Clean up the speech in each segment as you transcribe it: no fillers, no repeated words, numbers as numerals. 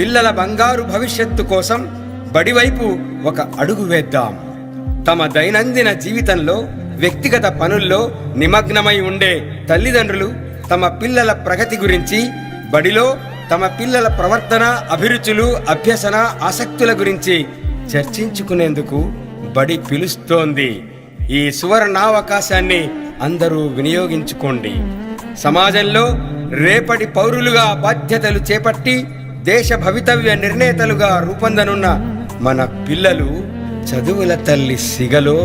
పిల్లల బంగారు భవిష్యత్తు కోసం బడివైపు ఒక అడుగు వేద్దాం. తమ దైనందిన జీవితంలో వ్యక్తిగత పనుల్లో నిమగ్నమై ఉండే తల్లిదండ్రులు తమ పిల్లల ప్రగతి గురించి, బడిలో తమ పిల్లల ప్రవర్తన, అభిరుచులు, అభ్యసన, ఆసక్తుల గురించి చర్చించుకునేందుకు బడి పిలుస్తోంది. ఈ సువర్ణావకాశాన్ని అందరూ వినియోగించుకోండి. సమాజంలో రేపటి పౌరులుగా బాధ్యతలు చేపట్టి దేశ భవితవ్య నిర్ణేతలుగా రూపొందనున్న మన పిల్లలు చదువుల తల్లి సిగలో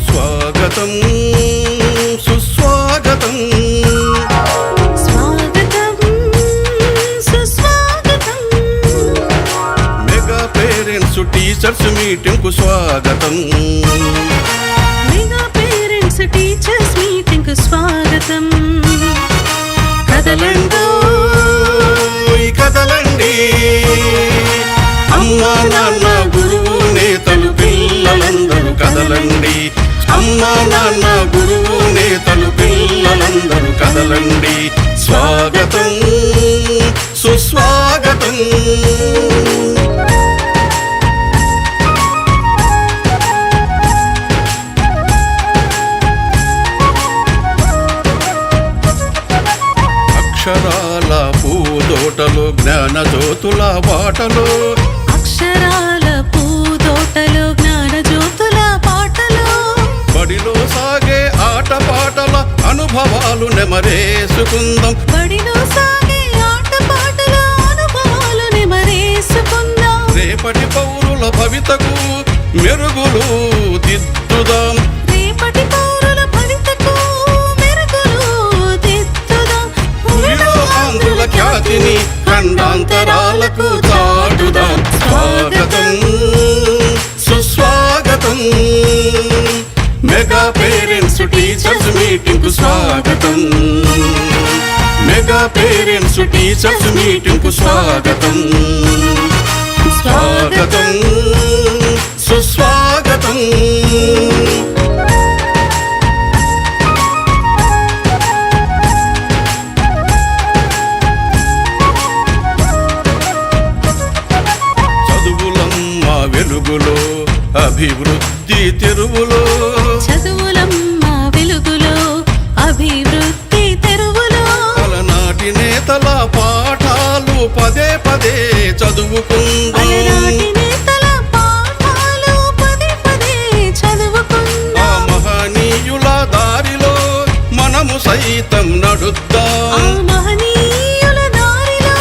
స్వాగతం సుస్వాగతం, స్వాగతం సుస్వాగతం. మెగా పేరెంట్స్ టీచర్స్ మీటింగ్ కు స్వాగతం. మెగా పేరెంట్స్ టీచర్స్ మీటింగ్ కు స్వాగతం. కదలండి కదలండి, అమ్మా నాన్న గురువు నేతలు పిల్లలందరూ కదలండి. అమ్మా నాన్న గురువు నేతలు పిల్లలందరూ కదలండి. స్వాగతం సుస్వాగతం. అక్షరాల పూదోటలో జ్ఞాన జ్యోతుల బాటలో, అక్షరాల పూదోటలో జ్ఞాన జ్యోతుల పాటలో, బడిలో సాగే ఆట పాటల అనుభవాలు నెమరేసుకుందాం. బడిలో సాగే ఆట పాటల అనుభవాలు నెమరేసుకుందాం. రేపటి పౌరుల భవితకు మెరుగులు దిద్దుదాం. రేపటి పౌరుల భవితకు మెరుగులు దిద్దుదాం. భూమిలో ఆంధ్రుల ఖ్యాతిని ఖండాంతరాలకు చాటుదాం. స్వాగతం సుస్వాగతం, మెగా పేరెంట్స్ టీచర్స్ మీటింగ్ కు స్వాగతం. మెగా పేరెంట్స్ టీచర్స్ మీటింగ్ కు స్వాగతం. స్వాగతం సుస్వాగతం. చదువులమ్మ వెలుగులో అభివృద్ధి తెరువులో, చదువులమ్మ వెలుగులో అభివృద్ధి తెరువులో, అలనాటి నేతల పాఠాలు పదే పదే చదువుకుందాం. అలనాటి నేతల పాఠాలు పదే పదే చదువుకుందాం. ఆ మహనీయుల దారిలో మనము సైతం నడుద్దాం. ఆ మహనీయుల దారిలో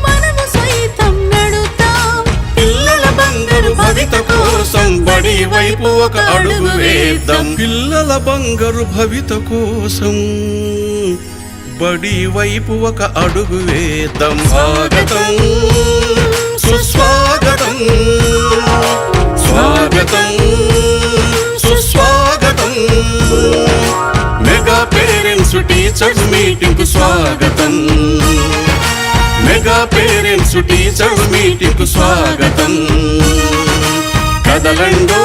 మనము సైతం నడుద్దాం. పిల్లల బంగారు భవిత కోసం బడి వైపు ఒక అడుగు వేద్దాం. పిల్లల బంగారు భవిత కోసం బడి వైపు ఒక అడుగు వేద్దాం. స్వాగతం సుస్వాగతం, స్వాగతం సుస్వాగతం. మెగా పేరెంట్స్ టీచర్స్ మీటింగ్ కు స్వాగతం. మెగా పేరెంట్స్ టీచర్స్ మీటింగ్ కు స్వాగతం. కదలండో